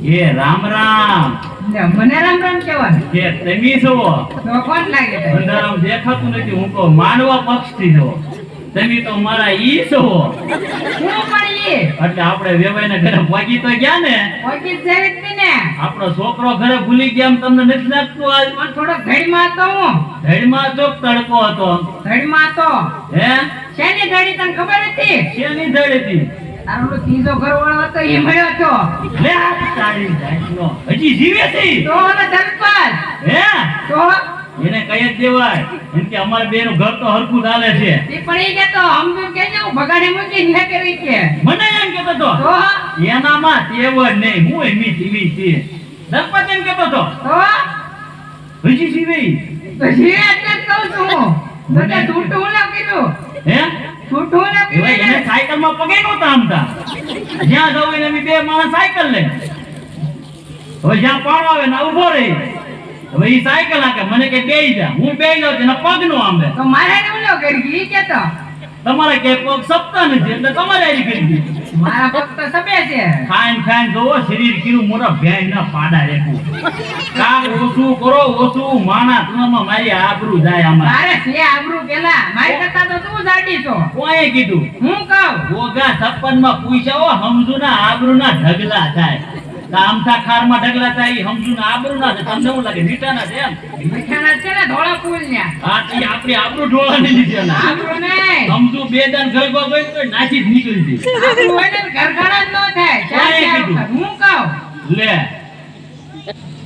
ये राम राम મને રામ રામ કહેવાનું કે તમે છો તો કોણ લાગે છે અંધારામ દેખાતું નથી હું તો માનવા પક્ષથી છો તમે તો મારા ઈ છો હું પણ ઈ એટલે આપણે વેવાઈને ઘરે પહોંચી તો ગયા ને ઓકી જેવી જ ને આપણો છોકરો ઘરે ભૂલી ગયા એમ તમને નથી લાગતું આજ પણ થોડો ઘડીમાં તો હું ધડીમાં ચોક તડકો હતો ઘડીમાં તો હે શેની ઘડી તને ખબર હતી શેની ધડી હતી તારો ત્રીજો ઘરવાળો હતો એ મળ્યો તો લે તારી જાતનો હજી જીવે છે તો ઓલો ધનપાલ હે તો એને કઈ જ દેવાય એમ કે અમાર બેનું ઘર તો હરખું ચાલે છે એ પણ એ કેતો હમ કેજે હું ભગાડે મૂકી ન કરી કે મને એમ કેતો તો એનામાં તેવ જ નહીં હું એમી જીવી છે ધનપત એમ કેતો તો હજી જીવે તો જીવે એટલે જ કહું છું મને છૂટું ન કીધું હે છૂટું ન હવે એને કીધું સાયકલ માં પગે નહોતા આમતા જ્યાં જવું એને અમે બે માણસ સાયકલ લે હવે જ્યાં પાણ આવે ને ઉભો રહી હવે ઈ સાયકલ હાકે મને કે બેહી જા હું બેહી જાઉં એના પગ નો આંબે તો મારે ન કરી ઈ કેતો તમારે કે પગ સપતા નથી એટલે તમારે આરી કરી દીધી મારા ભક્ત સબે છે ખાન જોવો શરીર કીરું મોટા ભેંસ ના પાડા રેકું કામ ઓછું કરો ઓછું માણા તુમાં મારી આબરૂ જાય આમાં મારે છે આબરૂ પેલા મારી કરતા તો તું જાડી છો કોઈએ કીધું હું કહું ગોગા 56 માં પૂછ્યા હમજુ ના આબરૂ ના ઢગલા થાય કામથા ખાર માં ઢગલા થાય ઈ હમજુ ના આબરૂ ના તમને શું લાગે મીઠાના છે એમ મીઠાના છે ને ધોળા ફૂલ ન્યા આ ઈ આપણી આબરૂ ઢોળાની લીધે ના આબરૂ નહીં હમજુ બે દાન ગરબા ગઈ તો નાચી જ નીકળી દી આબરૂ હોય ને ઘરઘરા જ ન થાય ચાલ હું કહું લે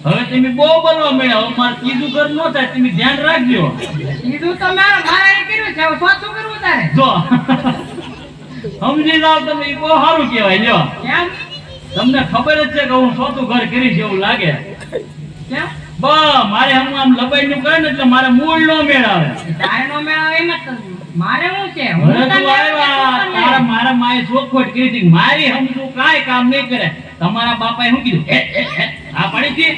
હવે તમે બહુ બોલવા મળ્યા હવે મારે કીધું ઘર ન થાય તમે ધ્યાન રાખજો કીધું તો મારે કર્યું છે હવે શું કરવું તારે જો સમજી જાવ તમે ઈ બહુ સારું કહેવાય લ્યો કેમ તમને ખબર જ છે કે હું સોતું ઘર કરીશ એવું લાગે કેમ મારે હું આમ લબાઈ નું કરે ને એટલે મારે મૂળ નો મેળ આવે તારે નો મેળાવ એમ જ મારે શું છે મને તો આવ્યા મારા માએ ચોખવટ કરી હતી મારી હમજુ કાંઈ કામ નહીં કરે તમારા બાપાએ શું કીધું આ પડી હતી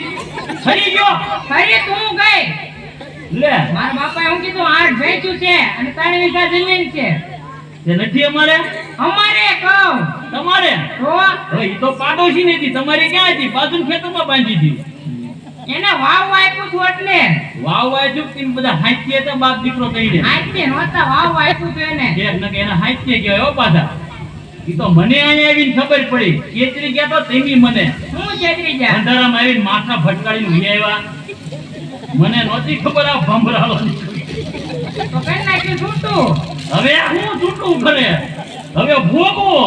ફરી ગયો ફરી તું ગઈ લે મારા બાપાએ શું કીધું 8 ભેંસું છે અને 3 વીઘા જમીન છે તે નથી અમારે કહું તમારે તો હવે ઈ તો પાડોશી નથી તમારે ક્યાં હતી બાજુના ખેતરમાં બાંધી હતી એને વાવ આપ્યું છું એટલે વાવ જો તીન બધા હાઈતી હતા બાપ દીકરો કહીને હાઈતી નહોતા વાવ આપ્યું છું એને એક ન કે એના હાઈતી કહેવાય હો પાછા ઈ તો મને અહીંયા આવીને ખબર પડી કેતરી ગયા તો તેની મને હું છેતરી જા અંધારામાં આવીને માથા ફટકાડીને ઉઈ આવ્યા મને નહોતી ખબર આ ભંભરાળો તો કઈ નાખ્યું છૂટું હવે હું છૂટું કરે હવે ભોગવો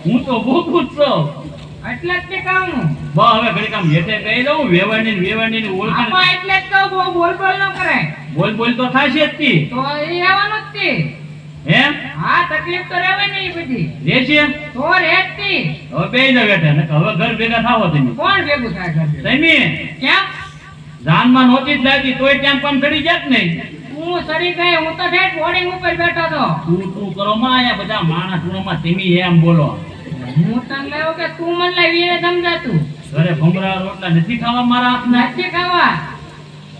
હું તો ભોગવું જ છું એટલે જ કહું બા હવે ઘડી કામ હેઠે કહી દઉં વેવાણી ઓળખાણ આપા એટલે જ કહું બહુ બોલ બોલ ન કરાય બોલ તો થાશે જ તી તો એ રહેવાનું જ તી હે હા તકલીફ તો રહેવાની બધી રેશે તો રહેતી હવે બેઈ જાવ બેઠા ને હવે ઘર ભેગા થાવો તમે કોણ ભેગું થાય ઘર તમે કેમ જાનમાં નહોતી જ લાગી તોય ત્યાં પણ ચડી જાત નહીં હું સડી ગઈ હું તો ઠેઠ બોર્ડિંગ ઉપર બેઠો તો તું કરો માં આયા બધા માણસોમાં તમે એમ બોલો હું તને લાવ્યો કે તું મને લાવી એને સમજાતું ઘરે ભમરા રોટલા નથી ખાવા મારા હાથના નથી ખાવા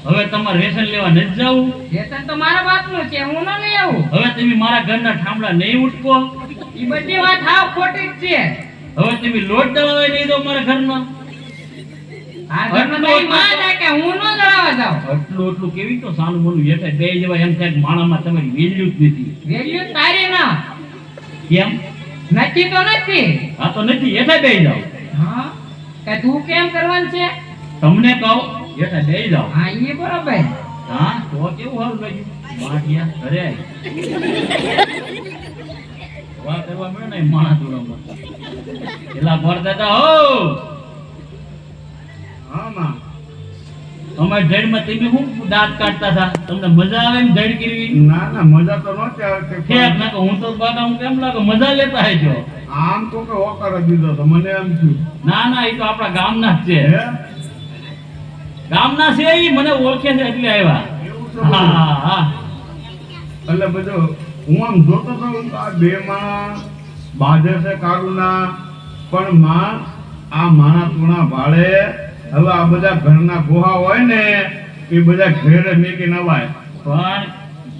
હવે તમારે રેશન લેવા નથી જવું રેશન તો મારા બાપનું છે હું ન લઈ આવું હવે તમે મારા ઘરના ઠામડા નહીં ઉઠકો ઈ બધી વાત હાવ ખોટી જ છે હવે તમે લોટ દળાવી લઈ દો મારા ઘરનો આ ઘરમાં તારી માં જાય કે હું ન લડાવા જાઉં એટલું કેવી તો સાનું બોલું હેઠે બે જવા એમ થાય માણામાં તમારી વેલ્યુ જ નથી વેલ્યુ તારી ના કેમ નથી તો નથી આ તો નથી હેઠે બે જાવ હા કે તું કેમ કરવાનું છે તમને કહું હેઠે બે જાવ હા એ બરોબર હા તો કેવું સારું લાગ્યું માઠિયા ઘરે વાહ કરવા મળે ને માણસ દોડામાં એલા ભરદાદા હો હા માં અમારી જડમાં તમે શું દાંત કાઢતા હતા તમને મજા આવે એમ જડ કરવી ના ના મજા તો નહોતી આવતી ઠેક ના હું તો બાદા હું કેમ લાગે મજા લેતા હે છો આમ તો કે હોકાર જ દીધો તો મને એમ થયું ના ના એ તો આપણા ગામના જ છે હે ગામના છે ઈ મને ઓળખે છે એટલે આવ્યા એવું છે હા બધું? હા હા એટલે બધું હું આમ જોતો તો આ બે માં બાજે છે કારુના પણ માં આ માણા તુણા ભાળે હવે આ બધા ઘરના ગોહા હોય ને એ બધા ઘેરે મેકી નવાય પણ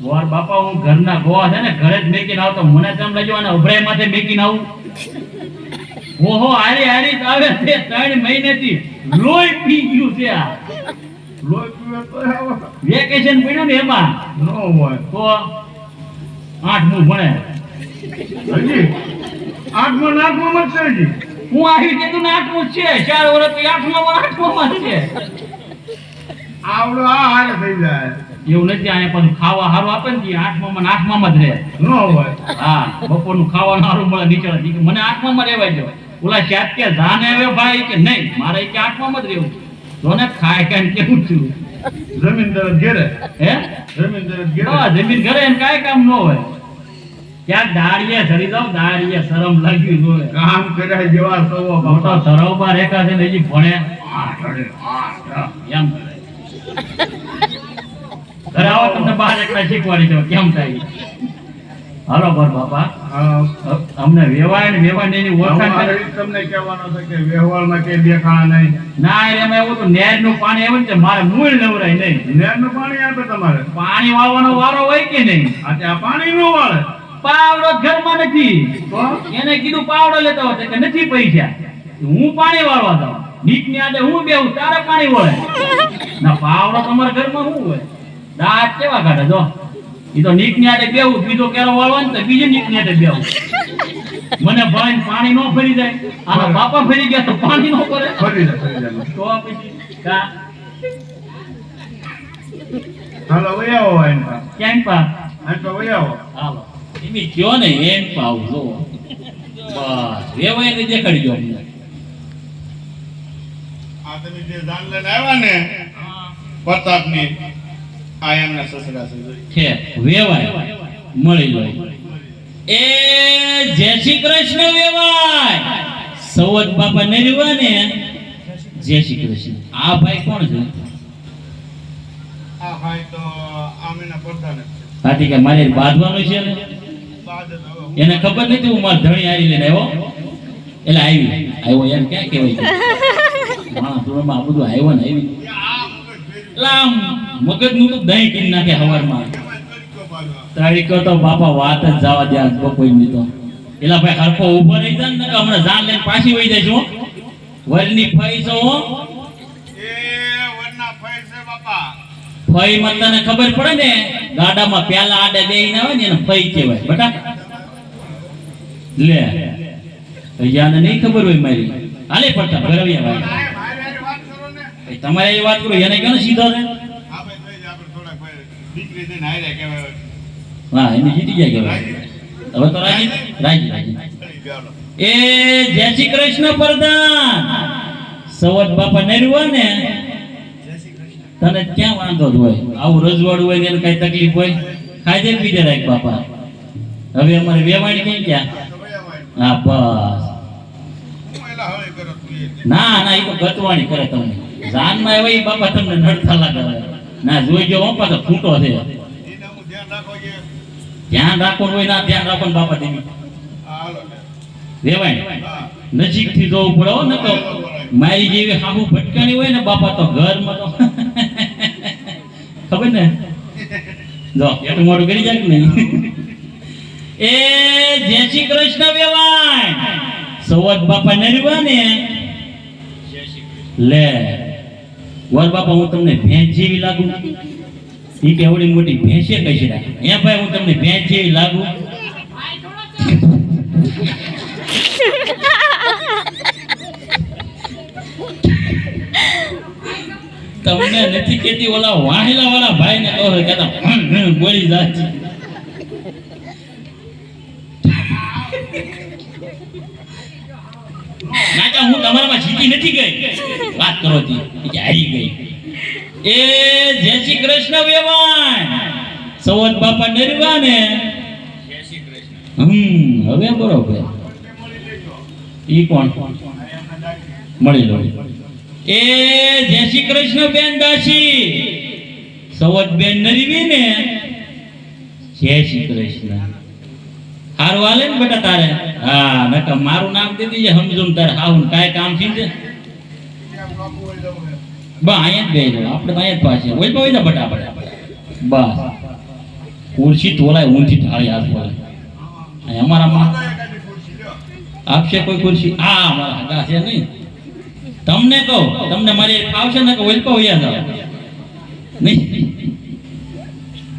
વોર બાપા હું ઘરના ગોવા છે ને ઘરે જ મેકીને આવતો મને તેમ લાગ્યું અને ઉભરાય માથે મેકીને આવું ઓહો હારી હારી જ આવે છે 3 મહિનેથી લોહી પી ગયું છે આ લોહી પીવે તો હવે વેકેશન પડ્યું ને એમાં ન હોય તો 8મું ભણે હજી આઠમાં નાખવામાં જ છે હજી હું આવી કીધું ને 8મું જ છે 4 વર્ષ 8માં છે આવડો આ હારે થઈ જાય એવું નથી અહીંયા પાછું ખાવા સારું આપે ને 8માં જ રહે ન હોય હા બપોરનું ખાવાનું સારું મળે નીચે મને 8માં રહેવાય જો ઓલા શાત કે જાને હવે ભાઈ કે નહીં મારે કે 8માં જ રહેવું જોને ખાય કાંઈ કેવું છું જમીન તરફ ઘેરે હે જમીન તરફ ઘેરે હા જમીન ઘરે એને કાંઈ કામ ન હોય ક્યાંક દાળીએ ધરી જાવ દાળીએ શરમ લાગી જોવે કામ કર્યા જેવા સવો મોટો બાપા ધરાવમાં રેખા છે ને હજી ભણે આઠ અડે આઠ. એમ કરે ઘરે આવો તમને બહાર એકલા શીખવાડી દો કેમ થાય હાલો બર બાપા અમને વેવાય ને એની ઓળખાણ અમારે કરે ઈ તમને કહેવાનો છે કે વ્યવહારમાં કે દેખાણા નહીં ના એમાં એવું તો નેરનું પાણી આવે ને તે મારે મૂળ નવરાય નહીં નેરનું પાણી આપે તમારે પાણી વાળવાનો વારો હોય કે નહીં આ ત્યાં પાણી ન વાળે પાવડો જ ઘરમાં નથી તો એને કીધું પાવડો લેતો હોય કે નથી પૈસા હું પાણી વાળવા જાઉં નીકની આડે હું બેહું તારે પાણી વળે ના પાવડો તમારા ઘરમાં શું હોય દાંત કેવા કાઢે જો ઈ તો નીકની આડે બેહું બીજો કેરો વાળવાનો તો બીજી નીકની આડે બેહું મને ભાઈ પાણી નો ફરી જાય આના બાપા ફરી ગયા તો પાણી નો કરે ફરી જાય તો પછી કા હાલો વૈયાવો આઈન પા ક્યાંય પા આઈન પા વૈયાવો હાલો એમી કયો ને એમ પાવ જો બસ વેવાય ને દેખાડી દો અમને આ તમે જે જાન લઈને આવ્યા ને પ્રતાપની આ એમના સસરા છે છે વેવાય મળી લો એ જય શ્રી કૃષ્ણ વેવાય સવત બાપા નરવા ને જય શ્રી કૃષ્ણ આ ભાઈ કોણ છે આ ભાઈ તો આમીના પ્રધાન છે હાથી કે મારે બાંધવાનું છે ને બાદ હવે એને ખબર નથી હું માર ધણી હારી લઈને આવ્યો એટલે આવ્યો એમ ક્યાં કહેવાય હા તુરમાં આ બધું આવ્યો ને આવી આ મગજ ફેરી લામ મગજનું તો દહીં કરી નાખે હવારમાં એમાં તરીકો બાજવા તારીખો તો બાપા વાત જ જવા દે આજ બપોરની તો એલા ભાઈ હરખો ઊભો રહી જાય ને હમણાં જાન લઈને પાછી વહી જાય છું વરની ફઈ છો એ વરના ફાઈ છે બાપા ફઈ માં તને ખબર પડે ને ગાડામાં પ્યાલા આડે બેહીને આવે ને એને ફઈ કહેવાય બટા લે યાને નહીં ખબર હોય મારી હાલે પડતા ભરવિયા ભાઈ આ મારી વાત કરો ને ભાઈ તમારે એ વાત કરો એને કેનો સીધો છે આપણે થઈ જાય આપણે થોડાક ભાઈ દીકરી થઈને હાર્યા કહેવાય હા એને જીતી જાય કહેવાય હવે તો રાજી રાજી થઈ ગયો એ જય શ્રી કૃષ્ણ પ્રધાન સવત બાપા નરવા ને તને ક્યાં વાંધો જ હોય આવું રજવાડું હોય ને એને કઈ તકલીફ હોય ખાઈ દે પી દે રાખ બાપા હવે અમારે વેવાણી ક્યાં ગયા હા બસ હું એલા હવે કરો તું એ ના ના એ તો ગતવાણી કરે તમને જાનમાં આવે એ બાપા તમને નડતા લાગે ના જોઈ ગયો હું પાછો ફૂટો છે એને હું ધ્યાન રાખો કે ધ્યાન રાખવાનું હોય ના ધ્યાન રાખવાનું બાપા દેવી હાલો વેવાય હા નજીક થી જોવું પડે હો ને તો મારી જેવી હાહુ ભટકાણી હોય ને બાપા તો ઘરમાં તો ખબર ને જો એટલું મોડું કરી જાય કે નહીં એ જય શ્રી કૃષ્ણ વેવાય સવત બાપા નરવા ને લે વર બાપા હું તમને ભેંસ જેવી લાગુ ઈ કે એવડી મોટી ભેંસે કઈ છે હે ભાઈ હું તમને ભેંસ જેવી લાગુ તમને નથી કેતી ઓલા વાહેલા વાળા ભાઈ ને કહો કેતા બોલી જાય નાચા હું તમારામાં જીતી નથી ગઈ વાત કરો તી કે હારી ગઈ એ જય શ્રી કૃષ્ણ વેવાણ સવત બાપા નરવા ને હવે બરોબર ઈ કોણ મળી લો એ જય શ્રી કૃષ્ણ બેન દાસી સવત બેન નરવી ને જય શ્રી કૃષ્ણ હારું હાલે ને બેટા તારે હા નકા મારું નામ દે દીજે સમજો ને તારે હાવું કાય કામ થી છે બા અહીંયા જ બેહી જાવ આપણે તો અહીંયા જ પાસે ઓય તો ઓય બટા બસ ખુરશી તોલાય ઊંધી ઢાળી આપવા અહીં અમારામાં આપશે કોઈ ખુરશી આ અમારા હગા છે નહીં તમને કહું તમને મારી ફાવશે ને કે ઓય તો ઓયા જાવ નહીં